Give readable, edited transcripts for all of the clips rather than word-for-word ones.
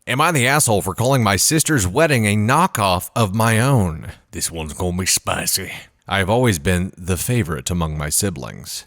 Am I the asshole for calling my sister's wedding a knockoff of my own? This one's gonna be spicy. I have always been the favorite among my siblings.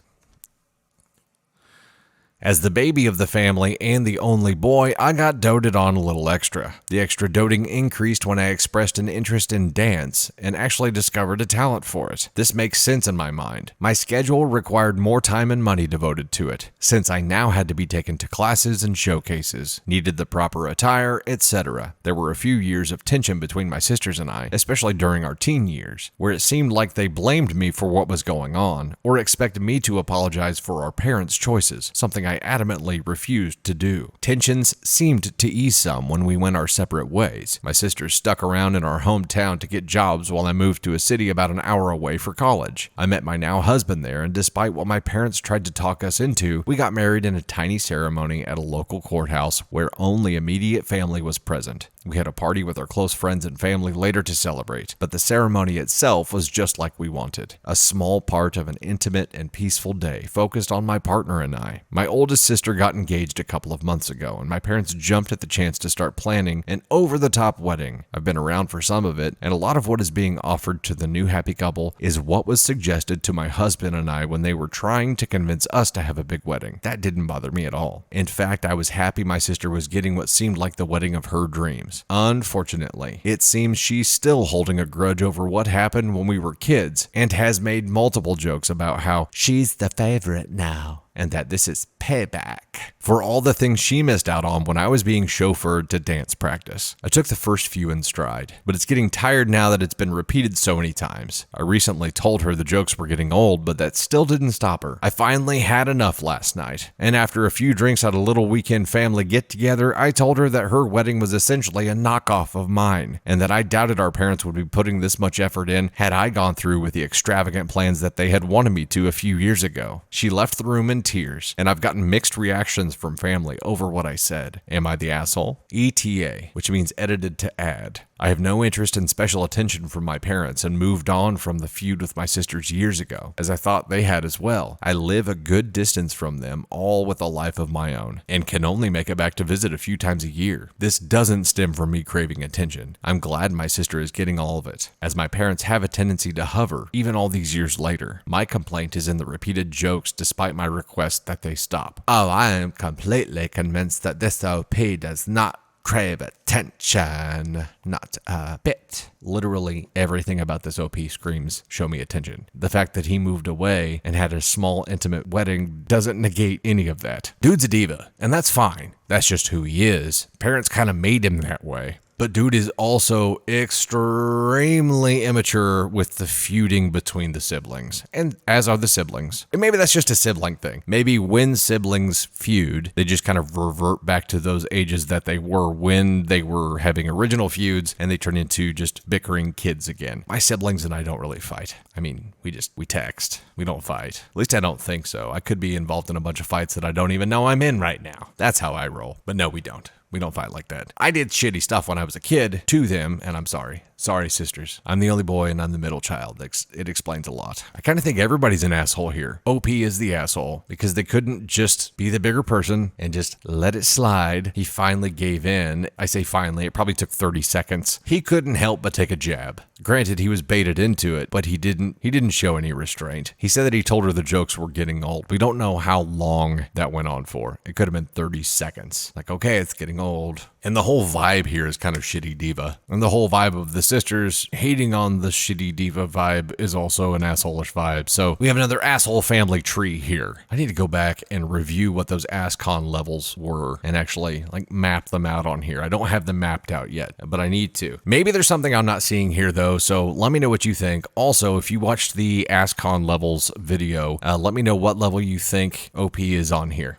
As the baby of the family and the only boy, I got doted on a little extra. The extra doting increased when I expressed an interest in dance and actually discovered a talent for it. This makes sense in my mind. My schedule required more time and money devoted to it, since I now had to be taken to classes and showcases, needed the proper attire, etc. There were a few years of tension between my sisters and I, especially during our teen years, where it seemed like they blamed me for what was going on, or expected me to apologize for our parents' choices, something I adamantly refused to do. Tensions seemed to ease some when we went our separate ways. My sisters stuck around in our hometown to get jobs while I moved to a city about an hour away for college. I met my now husband there, and despite what my parents tried to talk us into, we got married in a tiny ceremony at a local courthouse where only immediate family was present. We had a party with our close friends and family later to celebrate, but the ceremony itself was just like we wanted. A small part of an intimate and peaceful day focused on my partner and I. My oldest sister got engaged a couple of months ago, and my parents jumped at the chance to start planning an over-the-top wedding. I've been around for some of it, and a lot of what is being offered to the new happy couple is what was suggested to my husband and I when they were trying to convince us to have a big wedding. That didn't bother me at all. In fact, I was happy my sister was getting what seemed like the wedding of her dreams. Unfortunately, it seems she's still holding a grudge over what happened when we were kids and has made multiple jokes about how she's the favorite now and that this is payback for all the things she missed out on when I was being chauffeured to dance practice. I took the first few in stride, but it's getting tired now that it's been repeated so many times. I recently told her the jokes were getting old, but that still didn't stop her. I finally had enough last night, and after a few drinks at a little weekend family get-together, I told her that her wedding was essentially a knockoff of mine, and that I doubted our parents would be putting this much effort in had I gone through with the extravagant plans that they had wanted me to a few years ago. She left the room in tears, and I've gotten mixed reactions from family over what I said. Am I the asshole? ETA, which means edited to add. I have no interest in special attention from my parents and moved on from the feud with my sisters years ago, as I thought they had as well. I live a good distance from them, all with a life of my own, and can only make it back to visit a few times a year. This doesn't stem from me craving attention. I'm glad my sister is getting all of it, as my parents have a tendency to hover, even all these years later. My complaint is in the repeated jokes despite my request that they stop. Oh, I am completely convinced that this OP does not crave attention. Not a bit. Literally everything about this OP screams, show me attention. The fact that he moved away and had a small intimate wedding doesn't negate any of that. Dude's a diva, and that's fine. That's just who he is. Parents kind of made him that way. But dude is also extremely immature with the feuding between the siblings, and as are the siblings. And maybe that's just a sibling thing. Maybe when siblings feud, they just kind of revert back to those ages that they were when they were having original feuds, and they turn into just bickering kids again. My siblings and I don't really fight. I mean, we text. We don't fight. At least I don't think so. I could be involved in a bunch of fights that I don't even know I'm in right now. That's how I roll. But no, we don't. We don't fight like that. I did shitty stuff when I was a kid to them, and I'm sorry. Sorry, sisters. I'm the only boy and I'm the middle child. It explains a lot. I kind of think everybody's an asshole here. OP is the asshole because they couldn't just be the bigger person and just let it slide. He finally gave in. I say finally, it probably took 30 seconds. He couldn't help but take a jab. Granted, he was baited into it, but he didn't show any restraint. He said that he told her the jokes were getting old. We don't know how long that went on for. It could have been 30 seconds. Like, okay, it's getting old. And the whole vibe here is kind of shitty diva. And the whole vibe of the sisters hating on the shitty diva vibe is also an asshole-ish vibe. So we have another asshole family tree here. I need to go back and review what those ASCON levels were and actually map them out on here. I don't have them mapped out yet, but I need to. Maybe there's something I'm not seeing here though, so let me know what you think. Also, if you watched the ASCON levels video, let me know what level you think OP is on here.